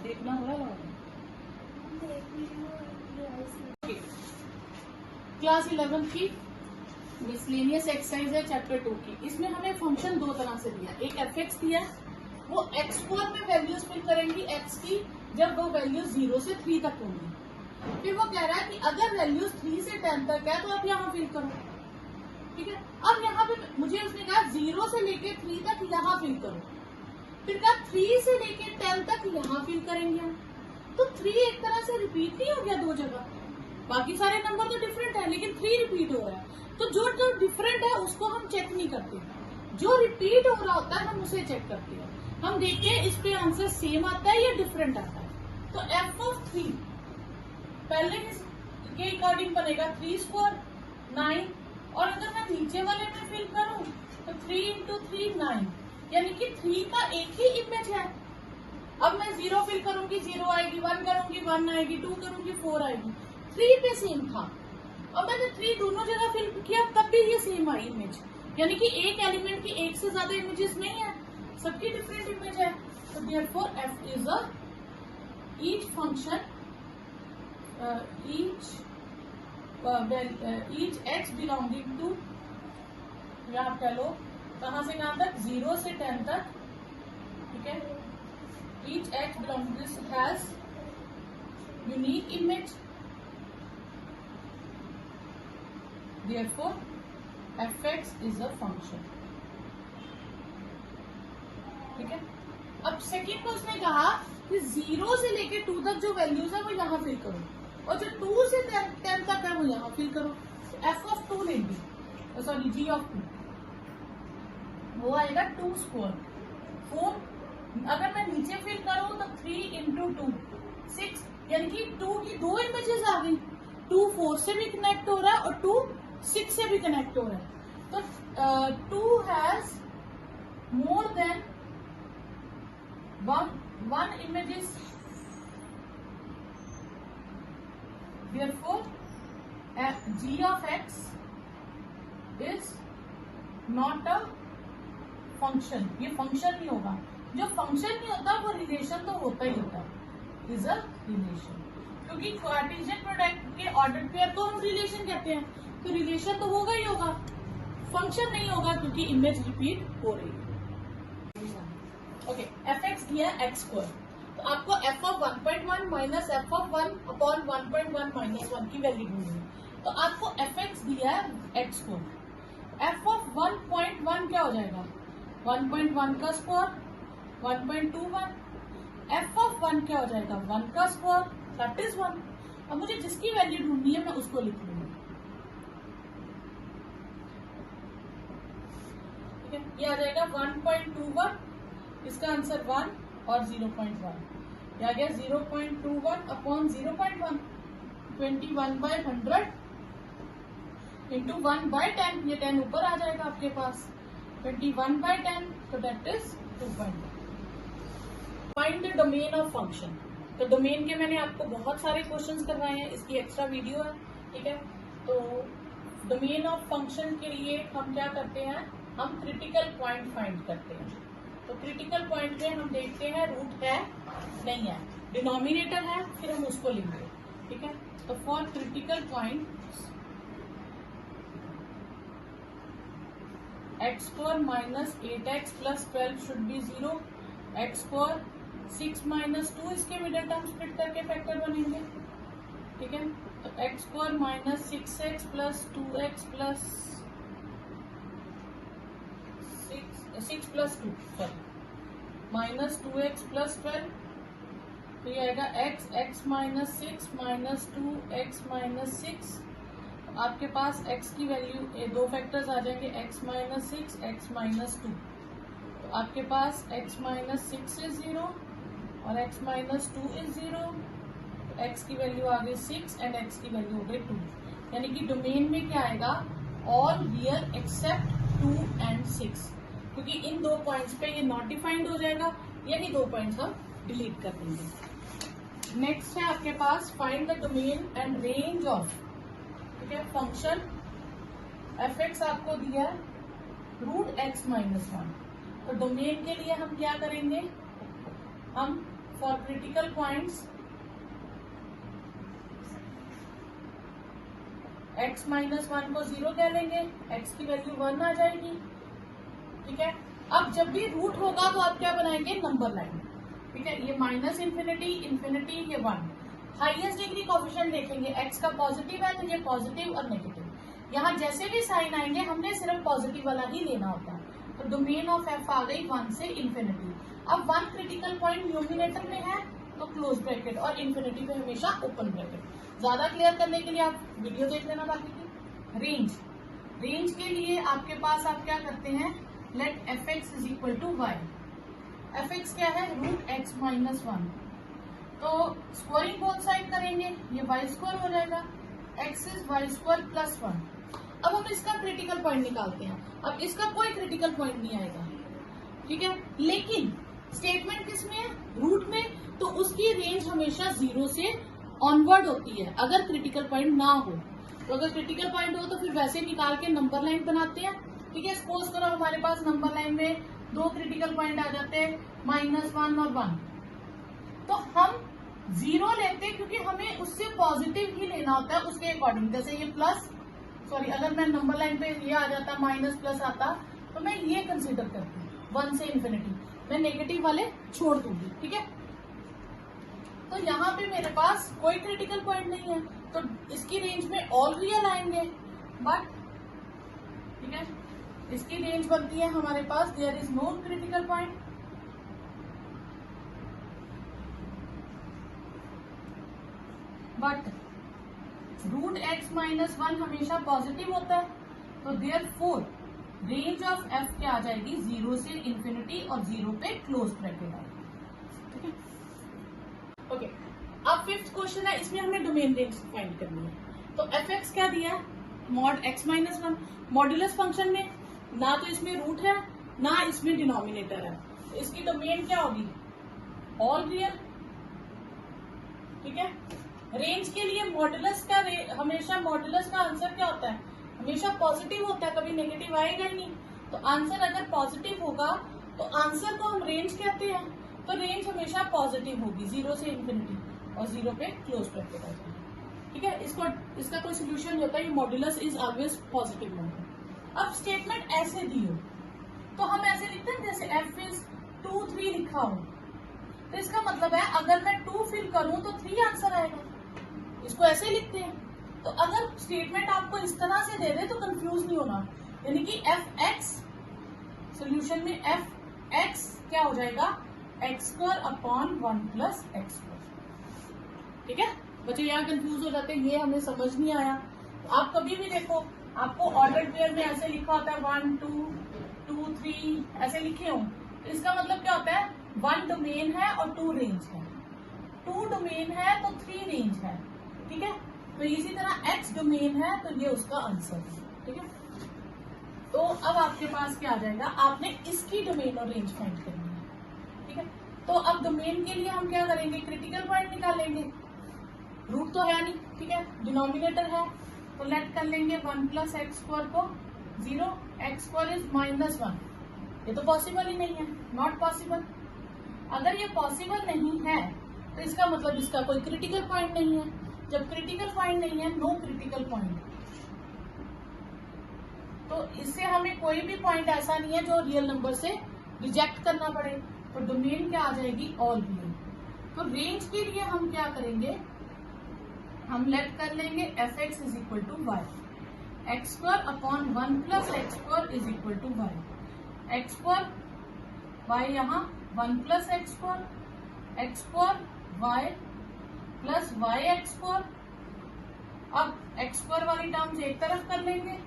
देखना हो रहा है। क्लास 11 की मिसलेनियस एक्सरसाइज है चैप्टर 2 की। इसमें हमें फंक्शन दो तरह से दिया, एक एफ दिया, वो एक्स स्क्वायर में वैल्यूज फिल करेंगी एक्स की जब वो वैल्यूज 0 से 3 तक होंगी। फिर वो कह रहा है कि अगर वैल्यूज 3 से 10 तक है तो आप यहाँ फिल करो, ठीक है। अब यहाँ पे मुझे उसने कहा 0 से लेके 3 तक यहाँ फिल करो, फिर कहा 3 से लेके 10 तक यहाँ फिल करेंगे हम। तो 3 एक तरह से रिपीट नहीं हो गया दो जगह, बाकी सारे नंबर तो डिफरेंट है लेकिन 3 रिपीट हो रहा है। तो जो डिफरेंट है उसको हम चेक नहीं करते, जो रिपीट हो रहा होता है हम उसे चेक करते हैं। हम देखते हैं इस पे आंसर सेम आता है या डिफरेंट आता है। तो एफ ऑफ 3 पहले के अकॉर्डिंग बनेगा 3 स्क्वायर 9, और अगर मैं नीचे वाले में फिल करूं तो 3 इंटू 3 9, यानी कि 3 का एक ही इमेज है। अब मैं 0 फिल करूंगी 0 आएगी, 1 करूंगी 1 आएगी, 2 करूंगी 4 आएगी। 3 पे सेम था, अब मैंने 3 दोनों जगह फिल किया तब भी ये सेम आई इमेज, यानी कि एक एलिमेंट की एक से ज्यादा इमेजेस नहीं है, सबकी डिफरेंट इमेज है। तो therefore F is a each function each X belonging to, या आप कह लो कहां से कहां तक 0 से 10 तक, ठीक है। Each X belonging this has unique image, therefore fx is a function, ठीक है। अब सेकेंड में उसने कहा कि 0 से लेके 2 तक जो वैल्यूज है वो यहाँ फिल करो, और जो 2 से 10 तक है वो यहाँ फिल करो। तो f ऑफ 2 लेंगे, सॉरी g ऑफ 2, वो आएगा 2 स्क्वायर 4। अगर मैं नीचे फिल करूं तो 3 इंटू 2 6, यानी कि 2 की दो इमेजेस आ गई, 2 4 से भी कनेक्ट हो रहा है और 2 6 से भी कनेक्ट हो रहा है। तो 2 has more than one images, therefore g of x is not a function। ये फंक्शन नहीं होगा, जो फंक्शन नहीं होता वो रिलेशन तो होता ही होता है, इज अ रिलेशन। क्योंकि कार्टेशियन प्रोडक्ट के ऑर्डर पेयर को हम रिलेशन कहते हैं, तो रिलेशन तो होगा ही होगा, फंक्शन नहीं होगा क्योंकि इमेज रिपीट हो रही है। ओके, एफ एक्स दिया एक्स स्क्वायर, तो आपको F of 1.1 minus F of 1 upon 1.1 minus 1 की वैल्यू ढूंढनी है। तो आपको एफ एक्स दिया है एक्स स्क्वायर, एफ ऑफ 1.1 क्या हो जाएगा 1.1 का स्क्वायर 1.21, एफ ऑफ 1 क्या हो जाएगा 1 का स्क्वायर दैट इज 1। अब मुझे जिसकी वैल्यू ढूंढनी है मैं उसको लिख लूंगी, ठीक है। ये आ जाएगा 1.21, इसका आंसर 1 और 0.1, ये आ गया 0.21 अपॉन 0.1, 21/100 इंटू 1/10, ये 10 ऊपर आ जाएगा आपके पास, 21/10, तो that is 2.1। Find the domain of function. तो डोमेन के मैंने आपको बहुत सारे क्वेश्चंस करवाए हैं, इसकी एक्स्ट्रा वीडियो है, ठीक है। तो डोमेन ऑफ फंक्शन के लिए हम क्या करते हैं, हम क्रिटिकल पॉइंट फाइंड करते हैं। तो क्रिटिकल पॉइंट में हम देखते हैं रूट है नहीं है, डिनोमिनेटर है, फिर हम उसको लिखेंगे, ठीक है। तो for critical point x square minus 8x plus 12 should be 0, x square 6 minus 2 इसके मिडिल टर्म स्प्लिट करके फैक्टर बनेंगे, ठीक है। तो x square minus 6x plus 2x plus 6 plus 2 sorry minus 2x plus 12, तो ये आएगा x minus 6 minus 2x minus 6। आपके पास x की वैल्यू दो फैक्टर्स आ जाएंगे, x माइनस 6 x माइनस 2, तो आपके पास x माइनस 6 इज 0 और x माइनस 2 इज 0, तो x की वैल्यू आ गई 6 एंड x की वैल्यू हो गई 2, यानी कि डोमेन में क्या आएगा ऑल रियल एक्सेप्ट 2 एंड 6, क्योंकि इन दो पॉइंट्स पे ये नॉट डिफाइंड हो जाएगा, यही दो पॉइंट्स हम डिलीट कर देंगे। नेक्स्ट है आपके पास find the domain and range of, ठीक है, फंक्शन एफ एक्स आपको दिया रूट एक्स माइनस 1। तो डोमेन के लिए हम क्या करेंगे, हम for critical points x minus 1 को 0 कह लेंगे, x की वैल्यू 1 आ जाएगी। ठीक है, अब जब भी रूट होगा तो आप क्या बनाएंगे, नंबर लाइन। ठीक है, ये माइनस इन्फिनिटी, इन्फिनिटी, ये 1। हाईएस्ट डिग्री कोएफिशिएंट देखेंगे, x का पॉजिटिव है तो ये पॉजिटिव और नेगेटिव। यहाँ जैसे भी साइन आएंगे हमने सिर्फ पॉजिटिव वाला ही लेना होता है। तो डोमेन ऑफ f आ गई 1 से इन्फिनिटी। अब 1 क्रिटिकल पॉइंट न्यूमिनेटर में है तो क्लोज ब्रैकेट, और इन्फिनिटी पे हमेशा ओपन ब्रैकेट। ज्यादा क्लियर करने के लिए आप वीडियो देख लेना बाकी की। रेंज, रेंज के लिए आपके पास आप क्या करते हैं, let fx is equal to Y. fx क्या है, रूट x माइनस 1। तो स्क्वायरिंग बोथ साइड करेंगे, ये y स्क्वायर हो जाएगा, x is y square plus 1। अब हम इसका क्रिटिकल पॉइंट निकालते हैं। अब इसका कोई क्रिटिकल पॉइंट नहीं आएगा। ठीक है, लेकिन स्टेटमेंट किसमें है, रूट में, तो उसकी रेंज हमेशा 0 से ऑनवर्ड होती है अगर क्रिटिकल पॉइंट ना हो। तो अगर क्रिटिकल पॉइंट हो तो फिर वैसे निकाल के नंबर लाइन बनाते हैं। ठीक है, सपोज करो हमारे पास नंबर लाइन में 2 क्रिटिकल पॉइंट आ जाते हैं, -1 और 1, तो हम 0 लेते हैं क्योंकि हमें उससे पॉजिटिव ही लेना होता है उसके अकॉर्डिंग। जैसे ये प्लस, सॉरी, अगर मैं नंबर लाइन पे ये आ जाता, माइनस प्लस आता, तो मैं ये कंसीडर करती हूँ 1 से इन्फिनिटी, मैं नेगेटिव वाले छोड़ दूंगी। ठीक है, तो यहाँ पे मेरे पास कोई क्रिटिकल पॉइंट नहीं है तो इसकी रेंज में ऑल रियल आएंगे, बट ठीक है, इसकी रेंज बनती है हमारे पास there is no critical point. But root x minus 1 हमेशा पॉजिटिव होता है, तो देयरफॉर रेंज ऑफ f क्या आ जाएगी, 0 से इन्फिनिटी और 0 पे क्लोज ब्रैकेट आएगी। ठीक है, ओके। अब 5th क्वेश्चन है, इसमें हमें डोमेन रेंज फाइंड करनी है। तो fx क्या दिया, mod x minus 1। Modulus function में ना तो इसमें रूट है ना इसमें डिनोमिनेटर है, तो इसकी डोमेन क्या होगी, ऑल रियल। ठीक है, रेंज के लिए मॉडुलस का हमेशा मॉडुलस का आंसर क्या होता है, हमेशा पॉजिटिव होता है, कभी नेगेटिव आएगा ही नहीं। तो आंसर अगर पॉजिटिव होगा तो आंसर को हम रेंज कहते हैं, तो रेंज हमेशा पॉजिटिव होगी 0 से इन्फिनिटी और 0 पे क्लोज ब्रैकेट आ जाएगा। ठीक है, इसका कोई सोल्यूशन नहीं होता, ये modulus is always positive number. अब स्टेटमेंट ऐसे दी हो तो हम ऐसे लिखते हैं जैसे f इज 2 3 लिखा हो, तो इसका मतलब है अगर मैं 2 फिल करूं तो 3 आंसर आएगा, इसको ऐसे लिखते हैं। तो अगर स्टेटमेंट आपको इस तरह से दे दे तो कंफ्यूज नहीं होना, यानी कि fx सोल्यूशन में fx क्या हो जाएगा, x² अपॉन 1 प्लस x²। ठीक है, बच्चे यहाँ कंफ्यूज हो जाते हैं, ये हमें समझ नहीं आया। तो आप कभी भी देखो, आपको ऑर्डर पेयर में ऐसे लिखा होता है 1 2 2 3 ऐसे लिखे हो, तो इसका मतलब क्या होता है, 1 डोमेन है और 2 रेंज है, 2 डोमेन है तो 3 रेंज है। ठीक है, तो इसी तरह x डोमेन है तो ये उसका आंसर है। ठीक है, तो अब आपके पास क्या आ जाएगा, आपने इसकी डोमेन और रेंज फाइंड करनी है। ठीक है, तो अब डोमेन के लिए हम क्या करेंगे, क्रिटिकल पॉइंट निकालेंगे, रूट तो है नहीं। ठीक है, डिनोमिनेटर है तो लेट कर लेंगे 1 प्लस x² को 0, x² इज -1। ये तो पॉसिबल ही नहीं है, नॉट पॉसिबल। अगर ये पॉसिबल नहीं है तो इसका मतलब इसका कोई क्रिटिकल पॉइंट नहीं है। जब क्रिटिकल पॉइंट नहीं है, नो क्रिटिकल पॉइंट, तो इससे हमें कोई भी पॉइंट ऐसा नहीं है जो रियल नंबर से रिजेक्ट करना पड़े। तो डोमेन क्या आ जाएगी, ऑल रियल। तो रेंज के लिए हम क्या करेंगे, हम लेट कर लेंगे fx is equal to Y, x² upon 1 plus x² is equal to Y, x² y यहाँ 1 plus x² y plus y x²। अब x² वाली टर्म्स एक तरफ कर लेंगे,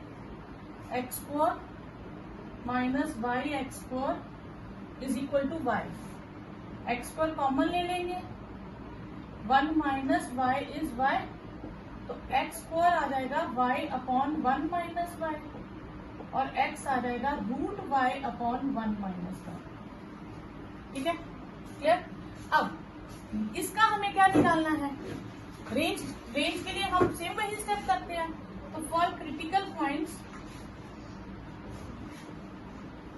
x² minus y x² is equal to Y, x² common ले लेंगे, 1 minus y is y, तो x² आ जाएगा y अपॉन 1 माइनस y और x आ जाएगा root y upon 1 minus y। ठीक है, क्लियर। अब इसका हमें क्या निकालना है, रेंज। रेंज के लिए हम सेम वही स्टेप करते हैं। तो फॉर क्रिटिकल पॉइंट्स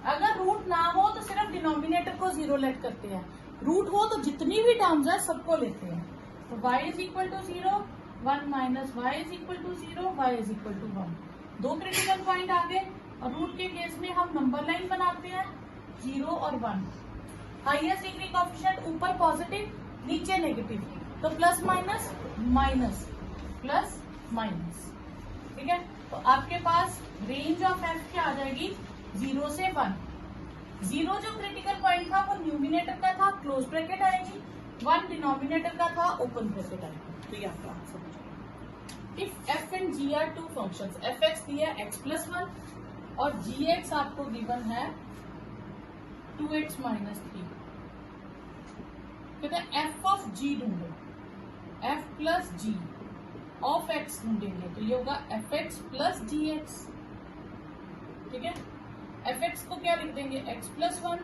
अगर रूट ना हो तो सिर्फ डिनोमिनेटर को 0 लेट करते हैं, रूट हो तो जितनी भी टर्म्स है सबको लेते हैं। तो y is equal to 0, 1 minus y is equal to 0, y is equal to 1। दो क्रिटिकल पॉइंट आ गए और रूट के केस में हम नंबर लाइन बनाते हैं 0 और 1। हाईएस्ट डिग्री कोएफिशिएंट ऊपर पॉजिटिव नीचे नेगेटिव, तो plus minus minus plus minus. ठीक है, तो आपके पास रेंज ऑफ एफ क्या आ जाएगी 0 से 1। 0 जो क्रिटिकल पॉइंट था वो न्यूमिनेटर का था, क्लोज ब्रैकेट आएगी, 1 डिनोमिनेटर का था, ओपन ब्रैकेट आएगी। तो ये आपका आंसर हो जाएगा। If f and g are two functions, f x दिया है x+1 और जी एक्स आपको गिवन है 2x माइनस 3। कहते हैं एफ ऑफ जी ढूंढो, f plus g of x ढूंढेंगे, तो ये होगा F x plus g x. ठीक है, एफ एक्स को क्या लिख देंगे x+1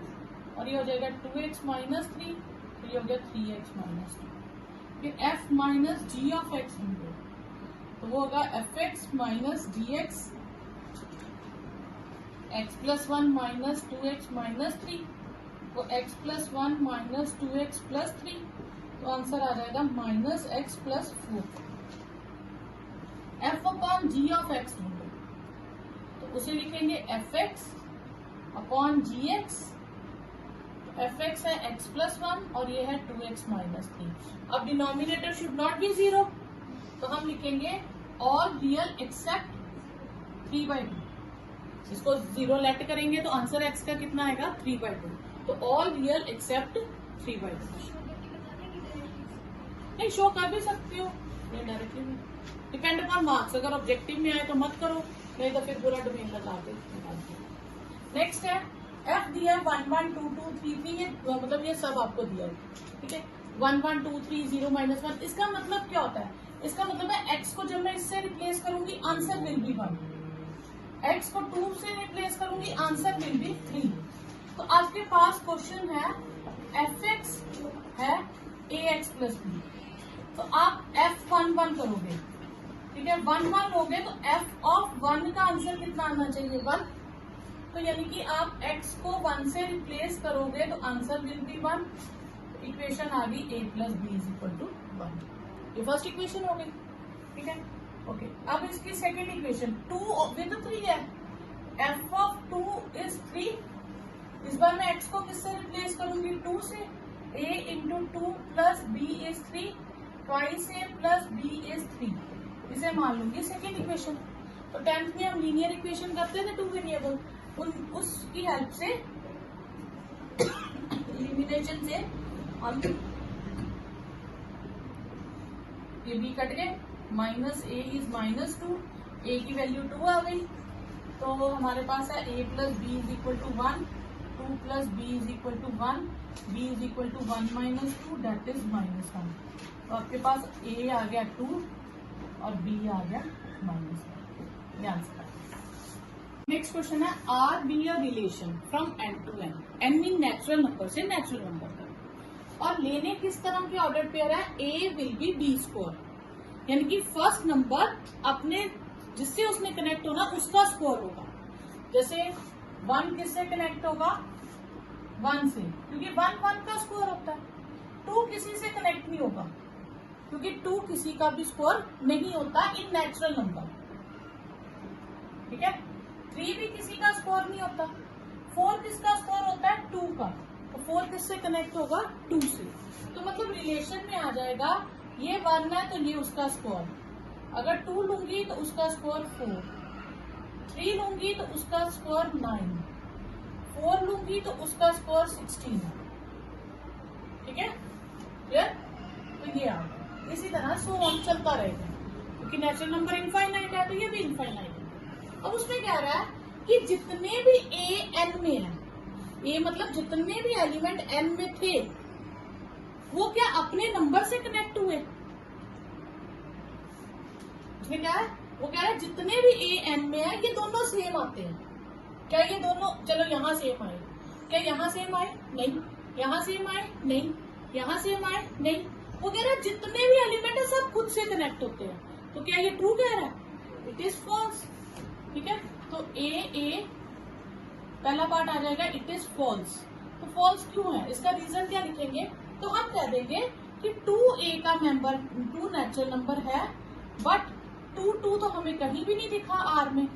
और ये हो जाएगा 2x माइनस 3, तो ये हो गया 3x माइनस 2। फिर f minus G of x ढूंढो, तो वो होगा F X minus G X, x+1 minus 2x minus 3, तो x+1 माइनस 2x प्लस 3, तो आंसर आ जाएगा minus x plus 4। f upon g of x ढूंढो, तो उसे लिखेंगे f x upon g x. F x है x+1 और ये है 2x माइनस 3। अब डिनोमिनेटर शुड नॉट बी 0, तो हम लिखेंगे ऑल रियल एक्सेप्ट 3/2। इसको 0 लेट करेंगे तो आंसर x का कितना आएगा 3/2। तो ऑल रियल एक्सेप्ट 3/2। नहीं, शो कर भी सकती हो डायरेक्टली, डिपेंड अपॉन मार्क्स। अगर ऑब्जेक्टिव में आए तो मत करो, नहीं तो फिर पूरा डोमेन लगा दे। नेक्स्ट है एफ दिया 1 1 2 2 3 3, ये मतलब ये सब आपको दिया है। ठीक है, 1 1 2 3 0 माइनस 1, इसका मतलब क्या होता है? इसका मतलब है एक्स को जब मैं इससे रिप्लेस करूंगी आंसर विल बी 1, एक्स को 2 से रिप्लेस करूंगी आंसर विल बी 3। तो आपके पास क्वेश्चन है एफ एक्स है ए एक्स प्लस बी, तो आप f11 करोगे। ठीक है, 1 1 लोगे तो f ऑफ 1 का आंसर कितना आना चाहिए 1। तो यानी कि आप x को 1 से रिप्लेस करोगे तो आंसर विल बी 1। इक्वेशन आ गई a plus b is equal to 1। ये फर्स्ट इक्वेशन हो गई। ठीक है, ओके। अब इसकी सेकेंड इक्वेशन 2 विद 3 है, f ऑफ 2 इज 3। इस बार मैं x को किससे रिप्लेस करूंगी 2 से, a into 2 plus b is 3, twice a plus b is 3। इसे मान लूंगी सेकेंड इक्वेशन। तो 10th में हम लीनियर इक्वेशन करते थे 2 वेरिएबल, उसकी हेल्प से एलिमिनेशन से हम ये b कट गए, minus a is minus 2, a की वैल्यू 2 आ गई। तो हमारे पास है a plus b is equal to 1, 2 plus b is equal to 1, b is equal to 1 minus 2 that is minus 1। तो आपके पास a आ गया 2 और b आ गया माइनस 1। ये आंसर है। नेक्स्ट क्वेश्चन है R be a relation from n to n, n mean natural number से natural number तक, और लेने किस तरह के ऑर्डर पेयर है a will be b square, यानी कि फर्स्ट नंबर अपने जिससे उसने कनेक्ट होना उसका स्कोर होगा। जैसे 1 किससे कनेक्ट होगा 1 से, क्योंकि 1 1 का स्कोर होता है। 2 किसी से कनेक्ट नहीं होगा क्योंकि 2 किसी का भी स्कोर नहीं होता इन नेचुरल नंबर। ठीक है, 3 भी किसी का स्कोर नहीं होता। 4 किसका स्कोर होता है 2 का, तो 4 किससे कनेक्ट होगा 2 से। तो मतलब रिलेशन में आ जाएगा ये 1 है तो ये उसका स्कोर, अगर 2 लूंगी तो उसका स्कोर 4, 3 लूंगी तो उसका स्कोर 9, 4 लूंगी तो उसका स्कोर 16 है। ठीक है, क्लियर? तो ये आ गया। इसी तरह सो ऑन चलता रहेगा, क्योंकि नेचुरल नंबर इनफाइनाइट है तो ये भी इनफाइनाइट है। अब उसमें क्या रहा है कि जितने भी a n में है, a मतलब जितने भी एलिमेंट n में थे वो क्या अपने नंबर से कनेक्ट हुए। उसमें क्या है, वो कह रहा है जितने भी a n में है ये दोनों सेम आते हैं। क्या ये दोनों, चलो यहाँ सेम आए, क्या यहाँ सेम आए नहीं, यहाँ सेम आए नहीं, यहाँ सेम आए नहीं। वो कह रहा है जितने भी एलिमेंट है सब खुद से कनेक्ट होते हैं। तो क्या ये ट्रू कह रहा है, इट इज फॉल्स। ठीक है, तो ए पहला पार्ट आ जाएगा इट इज फॉल्स। तो फॉल्स क्यों है, इसका रीजन क्या लिखेंगे, तो हम कह देंगे कि 2a का मेंबर 2 नेचुरल नंबर है, बट 2 तो हमें कहीं भी नहीं दिखा आर में।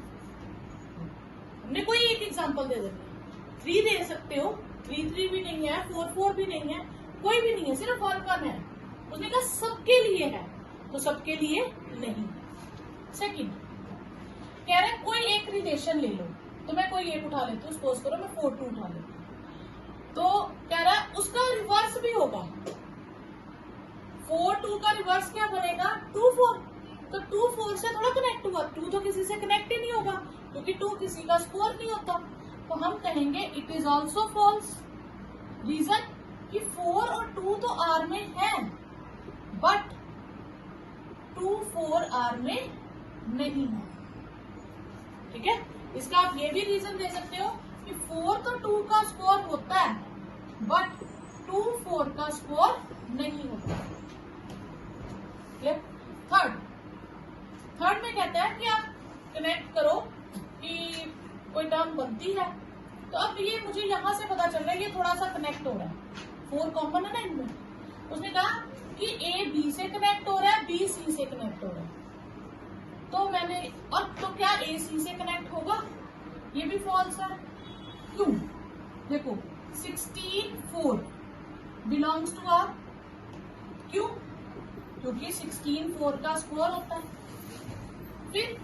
हमने कोई एक एग्जांपल दे देते, 3 दे सकते हो, 3 भी नहीं है, 4 भी नहीं है, कोई भी नहीं है, सिर्फ 1 है। उसने कहा सबके लिए है, तो सबके लिए नहीं। सेकंड कह रहे कोई एक रिलेशन ले लो, तो मैं कोई एक उठा लेती हूँ, सपोज करो मैं 4 2 उठा लेती हूँ, तो कह रहा है उसका रिवर्स भी होगा। 4 2 का रिवर्स क्या बनेगा, 2 4। तो 2 4 से थोड़ा कनेक्ट हुआ, 2 तो किसी से कनेक्ट ही नहीं होगा, क्योंकि 2 किसी का स्क्वायर नहीं होता। तो हम कहेंगे it is also false. Reason कि 4 और 2 तो आर में है, बट 2 4 आर में नहीं है। ठीक है, इसका आप ये भी रीजन दे सकते हो कि 4 तो 2 का स्क्वायर होता है, बट 2 4 का स्क्वायर नहीं होता। थर्ड में कहता है कि आप कनेक्ट करो कि कोई टर्म बनती है, तो अब ये मुझे यहां से पता चल रहा है ये थोड़ा सा कनेक्ट हो रहा है, 4 कॉमन है ना इनमें। उसने कहा कि ए बी से कनेक्ट हो रहा है, बी सी से कनेक्ट हो रहा है, तो मैंने और तो क्या ए सी से कनेक्ट होगा, ये भी फॉल्स है। क्यों, देखो 16 4 बिलोंग्स टू आर, क्यों, क्योंकि 16 4 का स्क्वायर होता है। फिर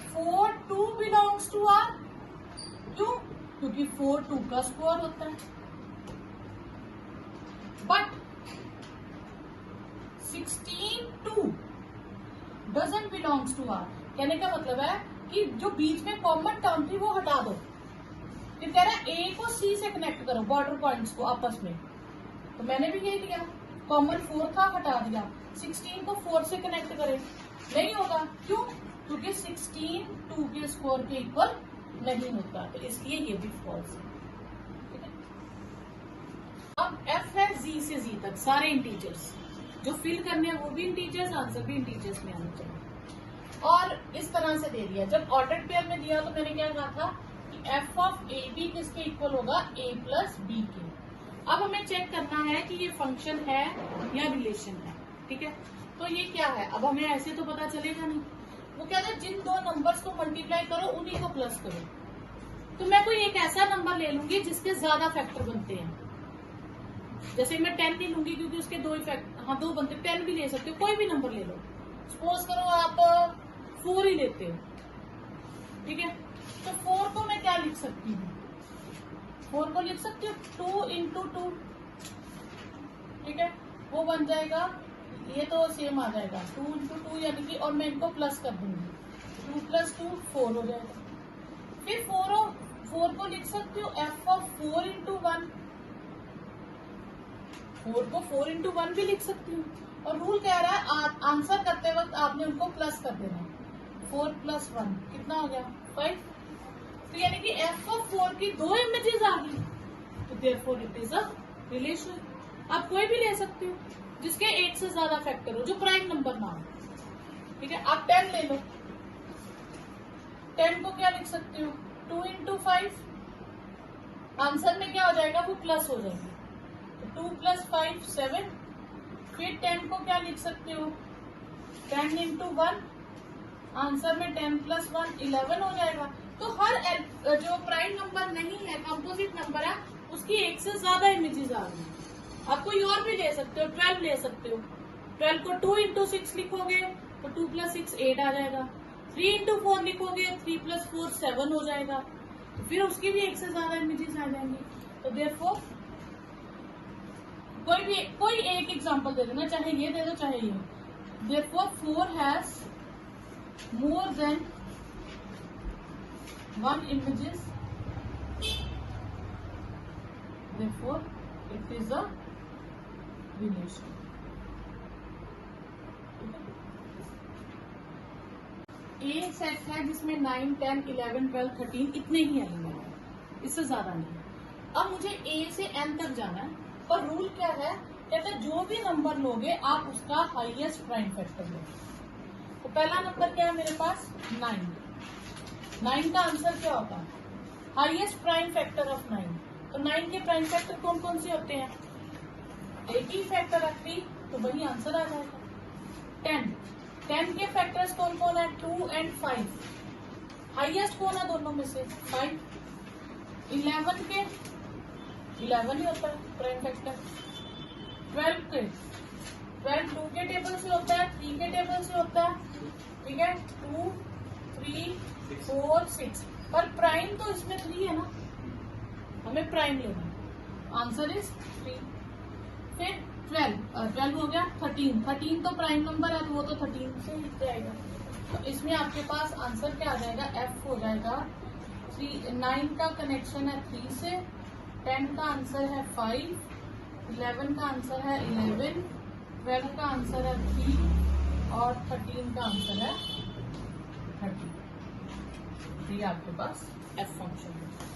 4 2 बिलोंग्स टू आर, क्यों, क्योंकि 4 2 का स्क्वायर होता है। But 16 2 doesn't belongs to R, कहने का मतलब है कि जो बीच में कॉमन टर्म थी वो हटा दो। फिर कह रहा है ए को सी से कनेक्ट करो, बॉर्डर पॉइंट्स को आपस में, तो मैंने भी यही लिया, कॉमन 4 था हटा दिया, 16 को 4 से कनेक्ट करें, नहीं होगा, क्यों, क्योंकि 16 2 के स्क्वायर के इक्वल नहीं होता, तो इसलिए ये भी फॉल्स है। ठीक है, अब एफ है जी से जी तक सारे इंटीजर्स, जो फिल करने हैं वो भी इंटीजर्स, आंसर भी इंटीजर्स में आना चाहिए। और इस तरह से दे दिया, जब ऑर्डर्ड पेयर में दिया तो मैंने क्या कहा था कि एफ ऑफ ए बी किसके इक्वल होगा, ए प्लस बी के। अब हमें चेक करना है कि ये फंक्शन है या रिलेशन है। ठीक है, तो ये क्या है, अब हमें ऐसे तो पता चलेगा नहीं। वो कहता है जिन दो नंबर्स को मल्टीप्लाई करो उन्हीं को प्लस करो, तो मैं कोई एक ऐसा नंबर ले लूंगी जिसके ज्यादा फैक्टर बनते हैं। जैसे मैं 10 नहीं लूंगी क्योंकि उसके दो दो बनते, 10 भी ले सकते हो, कोई भी नंबर ले लो। सपोज करो आप 4 ही लेते हो, ठीक है, तो 4 को मैं क्या लिख सकती हूँ, 4 को लिख सकती हूँ 2 इंटू 2, ठीक है, वो बन जाएगा, ये तो सेम आ जाएगा 2 इंटू 2, यानी कि, और मैं इनको प्लस कर दूंगी, 2 प्लस 2 4 हो जाएगा। फिर 4 को लिख सकती हूँ एफ ऑफ 4 इंटू 1, 4 को 4 इंटू 1 भी लिख सकती हूँ, और रूल कह रहा है आंसर करते वक्त आपने उनको प्लस कर देना है। 4 प्लस 1 कितना हो गया 5, तो यानी कि एफ ऑफ 4 की 2 इमेजेस आ गई, तो therefore it is a relation. आप कोई भी ले सकते हो जिसके एक से ज्यादा फैक्टर हो, जो प्राइम नंबर ना हो। ठीक है, आप 10 ले लो, 10 को क्या लिख सकते हो 2 इंटू 5, आंसर में क्या हो जाएगा, वो प्लस हो जाएगी, तो 2 प्लस 5 7। फिर 10 को क्या लिख सकते हो 10 इंटू 1, आंसर में 10 प्लस 1 11 हो जाएगा। तो हर जो प्राइम नंबर नहीं है, कंपोजिट नंबर है, उसकी एक से ज्यादा इमेजेस आ रही है। आप कोई और भी ले सकते हो, 12 ले सकते हो, 12 को 2 इंटू 6 लिखोगे तो 2 प्लस 6 8 आ जाएगा, 3 इंटू 4 लिखोगे 3 प्लस 4 7 हो जाएगा, तो फिर उसकी भी एक से ज्यादा इमेजेस आ जाएंगी। तो देयरफॉर कोई एक एग्जांपल दे देना, चाहे ये दे दो चाहे ये। Therefore 4 has more than 1 images, therefore it is a relation। एक सेट है जिसमें 9 10 11 12 13 इतने ही एलिमेंट है, इससे ज्यादा नहीं। अब मुझे ए से एन तक जाना है, पर रूल क्या है, कहते हैं जो भी नंबर लोगे आप उसका हाईएस्ट प्राइम फैक्टर लो। तो पहला नंबर क्या है मेरे पास 9 का आंसर क्या होगा, हाईएस्ट प्राइम फैक्टर ऑफ 9, तो 9 के प्राइम फैक्टर कौन कौन से होते हैं? एक ही फैक्टर है 3, तो वही आंसर आ जाएगा। 10 के फैक्टर्स कौन कौन है? 2 एंड 5। हाईएस्ट कौन है दोनों में से? 5। 11 के 11 ही होता है प्राइम फैक्टर। 12 के 2 के टेबल से होता है, 3 के टेबल से होता है, ठीक है। 2, 3, 4, 6, पर प्राइम तो इसमें 3 है ना, हमें प्राइम लेना। Answer is 3। फिर 12 हो गया। 13 तो प्राइम नंबर है, तो वो तो 13 से लिख जाएगा। तो इसमें आपके पास आंसर क्या आ जाएगा? F हो जाएगा 3। 9 का कनेक्शन है 3 से, 10 का आंसर है 5, 11 का आंसर है 11, 12 का आंसर है 3 और 13 का आंसर है 30। ये आपके पास F फंक्शन है।